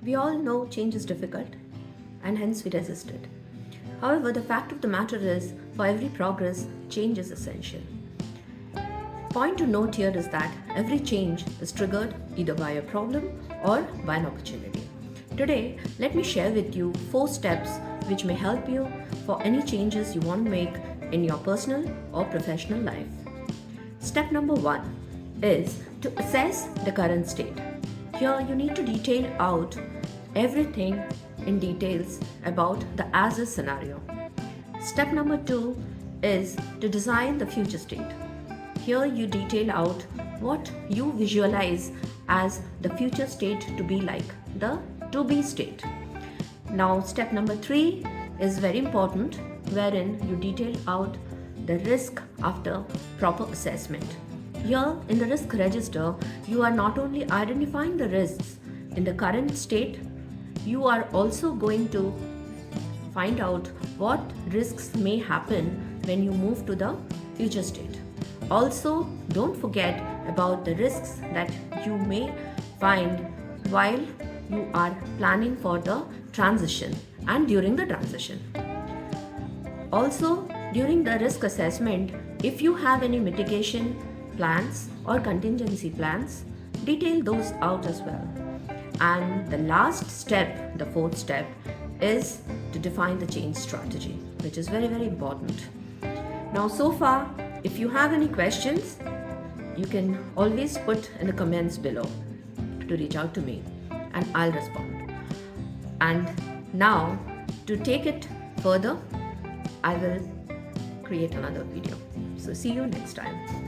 We all know change is difficult and hence we resist it. However, the fact of the matter is, for every progress, change is essential. Point to note here is that every change is triggered either by a problem or by an opportunity. Today, let me share with you 4 steps which may help you for any changes you want to make in your personal or professional life. Step number 1 is to assess the current state. Here you need to detail out everything in details about the as-is scenario. Step number 2 is to design the future state. Here you detail out what you visualize as the future state to be like, the to be state. Now step number 3 is very important, wherein you detail out the risk after proper assessment. Here in the risk register, you are not only identifying the risks in the current state, you are also going to find out what risks may happen when you move to the future state. Also, don't forget about the risks that you may find while you are planning for the transition and during the transition. Also, during the risk assessment, if you have any mitigation plans or contingency plans, detail those out as well. And the last step, the 4th step, is to define the change strategy, which is very, very important. Now, so far, if you have any questions, you can always put in the comments below to reach out to me and I'll respond. And now, to take it further, I will create another video. So see you next time.